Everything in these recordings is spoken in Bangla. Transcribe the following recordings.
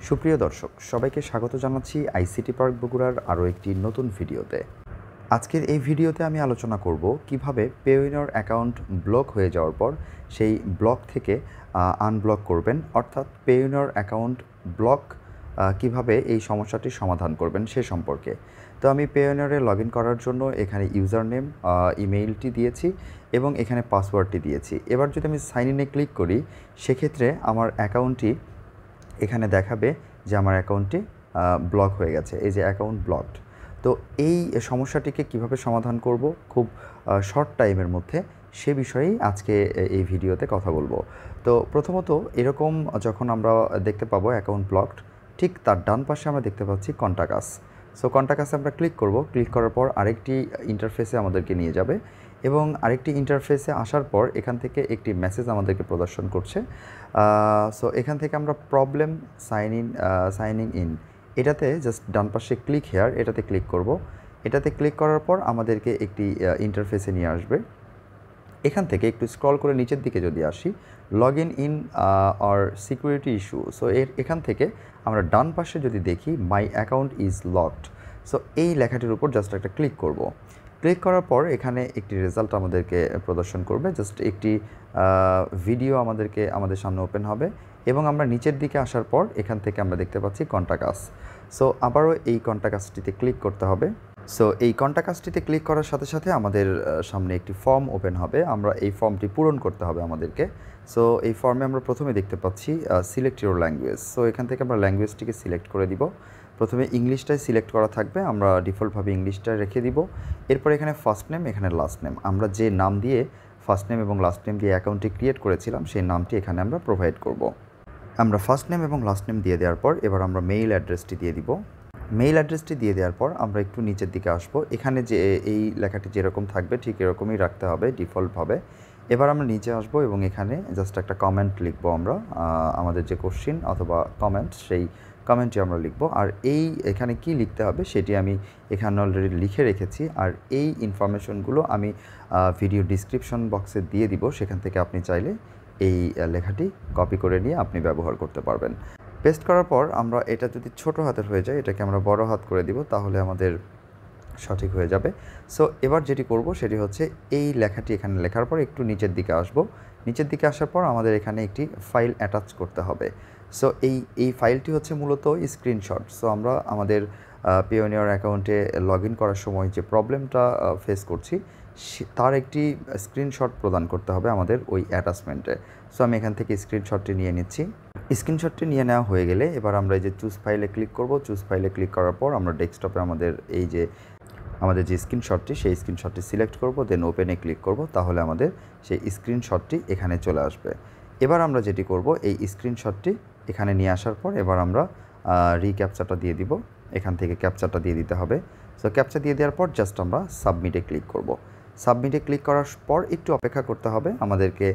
সুপ্রিয় দর্শক, সবাইকে স্বাগত জানাচ্ছি আইসিটি পার্ক বগুড়ার আরও একটি নতুন ভিডিওতে। আজকের এই ভিডিওতে আমি আলোচনা করব কিভাবে পেওনিয়র অ্যাকাউন্ট ব্লক হয়ে যাওয়ার পর সেই ব্লক থেকে আনব্লক করবেন, অর্থাৎ পেওনিয়র অ্যাকাউন্ট ব্লক কিভাবে এই সমস্যাটির সমাধান করবেন সে সম্পর্কে। তো আমি পেওনিয়রে লগ ইন করার জন্য এখানে ইউজার নেম, ইমেইলটি দিয়েছি এবং এখানে পাসওয়ার্ডটি দিয়েছি। এবার যদি আমি সাইন ইনে ক্লিক করি, সেক্ষেত্রে আমার অ্যাকাউন্টটি এখানে দেখাবে যে আমার অ্যাকাউন্টটি ব্লক হয়ে গেছে, এই যে অ্যাকাউন্ট ব্লকড। তো এই সমস্যাটিকে কিভাবে সমাধান করব খুব শর্ট টাইমের মধ্যে, সে বিষয়েই আজকে এই ভিডিওতে কথা বলবো। তো প্রথমত এরকম যখন আমরা দেখতে পাবো অ্যাকাউন্ট ব্লকড, ঠিক তার ডান পাশে আমরা দেখতে পাচ্ছি কন্টাক্ট আস। সো কন্টাক্ট আসে আমরা ক্লিক করব। ক্লিক করার পর আরেকটি ইন্টারফেসে আমাদেরকে নিয়ে যাবে এবং আরেকটি ইন্টারফেসে আসার পর এখান থেকে একটি মেসেজ আমাদেরকে প্রদর্শন করছে। সো এখান থেকে আমরা প্রবলেম সাইনিং ইন এটাতে জাস্ট ডান পাশে ক্লিক হেয়ার, এটাতে ক্লিক করব। এটাতে ক্লিক করার পর আমাদেরকে একটি ইন্টারফেসে নিয়ে আসবে। এখান থেকে একটু স্ক্রল করে নিচের দিকে যদি আসি, log in or security issue. So এখান থেকে আমরা ডান পাশে যদি দেখি my account is locked, so এই লেখাটির উপর জাস্ট একটা ক্লিক করব। ক্লিক করার পর এখানে একটি রেজাল্ট আমাদেরকে প্রদর্শন করবে, জাস্ট একটি ভিডিও আমাদের সামনে ওপেন হবে এবং আমরা নিচের দিকে আসার পর এখান থেকে আমরা দেখতে পাচ্ছি কন্টাক্ট আস। সো আবারও এই কন্টাক্ট আসটিতে ক্লিক করতে হবে। সো এই কন্টাক্ট আসটিতে ক্লিক করার সাথে সাথে আমাদের সামনে একটি ফর্ম ওপেন হবে, আমরা এই ফর্মটি পূরণ করতে হবে আমাদেরকে। সো এই ফর্মে আমরা প্রথমে দেখতে পাচ্ছি সিলেক্ট ইউর ল্যাঙ্গুয়েজ। সো এখান থেকে আমরা ল্যাঙ্গুয়েজটিকে সিলেক্ট করে দিব। প্রথমে ইংলিশটাই সিলেক্ট করা থাকবে, আমরা ডিফল্টভাবে ইংলিশটা রেখে দিব। এরপর এখানে ফার্স্ট নেম, এখানে লাস্ট নেম, আমরা যে নাম দিয়ে ফার্স্ট নেম এবং লাস্ট নেম দিয়ে অ্যাকাউন্টটি ক্রিয়েট করেছিলাম সেই নামটি এখানে আমরা প্রোভাইড করব। আমরা ফার্স্ট নেম এবং লাস্ট নেম দিয়ে দেওয়ার পর এবার আমরা মেইল অ্যাড্রেসটি দিয়ে দিব। মেইল অ্যাড্রেসটি দিয়ে দেওয়ার পর আমরা একটু নিচের দিকে আসবো। এখানে যে এই লেখাটি যেরকম থাকবে ঠিক এরকমই রাখতে হবে ডিফল্টভাবে। এবার আমরা নিচে আসবো এবং এখানে জাস্ট একটা কমেন্ট লিখবো আমরা, আমাদের যে কোশ্চিন অথবা কমেন্ট সেই কমেন্টটি আমরা লিখব। আর এখানে কি লিখতে হবে সেটি আমি এখানে অলরেডি লিখে রেখেছি, আর এই ইনফরমেশনগুলো আমি ভিডিও ডিসক্রিপশন বক্সে দিয়ে দিব, সেখান থেকে আপনি চাইলে এই লেখাটি কপি করে নিয়ে আপনি ব্যবহার করতে পারবেন। পেস্ট করার পর আমরা এটা যদি ছোট হাতের হয়ে যায় এটাকে আমরা বড় হাত করে দিব, তাহলে আমাদের সঠিক হয়ে যাবে। সো এবার যেটি করব সেটি হচ্ছে এই লেখাটি এখানে লেখার পর একটু নিচের দিকে আসব। নিচের দিকে আসার পর আমাদের এখানে একটি ফাইল অ্যাটাচ করতে হবে। সো এই ফাইলটি হচ্ছে মূলত স্ক্রিনশট। সো আমরা আমাদের পেওনিয়র অ্যাকাউন্টে লগ ইন করার সময় যে প্রবলেমটা ফেস করছি তার একটি স্ক্রিনশট প্রদান করতে হবে আমাদের ওই অ্যাটাচমেন্টে। সো আমি এখান থেকে স্ক্রিনশটটি নিয়ে নিচ্ছি। স্ক্রিনশটটি নিয়ে নেওয়া হয়ে গেলে এবার আমরা এই যে চুজ ফাইলে ক্লিক করব। চুজ ফাইলে ক্লিক করার পর আমরা ডেস্কটপে আমাদের যে স্ক্রিনশটটি সেই স্ক্রিনশটটি সিলেক্ট করব, দেন ওপেনে ক্লিক করব, তাহলে আমাদের সেই স্ক্রিনশটটি এখানে চলে আসবে। এবার আমরা যেটি করব এই স্ক্রিনশটটি এখানে নিয়ে আসার পর এবার আমরা রিক্যাপচাটা দিয়ে দিব। এখান থেকে ক্যাপচাটা দিয়ে দিতে হবে। সো ক্যাপচা দিয়ে দেওয়ার পর জাস্ট আমরা সাবমিটে ক্লিক করব। সাবমিটে ক্লিক করার পর একটু অপেক্ষা করতে হবে, আমাদেরকে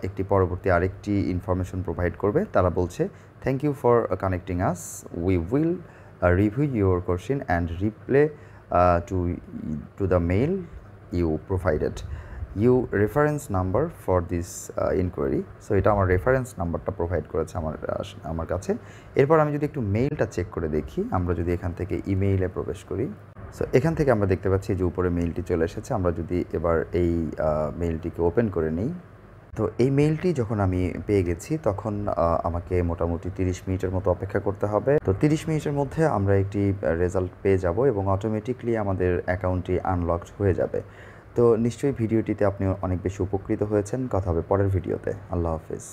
একটি পরবর্তী আরেকটি ইনফরমেশন প্রোভাইড করবে। তারা বলছে thank you for connecting us, we will review your question and reply to the mail you provided, you reference number for this enquiry. So এটা আমার রেফারেন্স নাম্বারটা প্রোভাইড করেছে আমার কাছে। এরপর আমি যদি একটু মেইলটা চেক করে দেখি, আমরা যদি এখান থেকে ইমেইলে প্রবেশ করি, সো এখান থেকে আমরা দেখতে পাচ্ছি যে উপরে মেইলটি চলে এসেছে। আমরা যদি এবার এই মেইলটিকে ওপেন করে নিই, তো এই মেইলটি যখন আমি পেয়ে গেছি তখন আমাকে মোটামুটি 30 মিনিটের মতো অপেক্ষা করতে হবে। তো 30 মিনিটের মধ্যে আমরা একটি রেজাল্ট পেয়ে যাব এবং অটোমেটিকলি আমাদের অ্যাকাউন্টটি আনলকড হয়ে যাবে। তো নিশ্চয়ই ভিডিওটিতে আপনি অনেক বেশি উপকৃত হয়েছেন। কথা হবে পরের ভিডিওতে। আল্লাহ হাফেজ।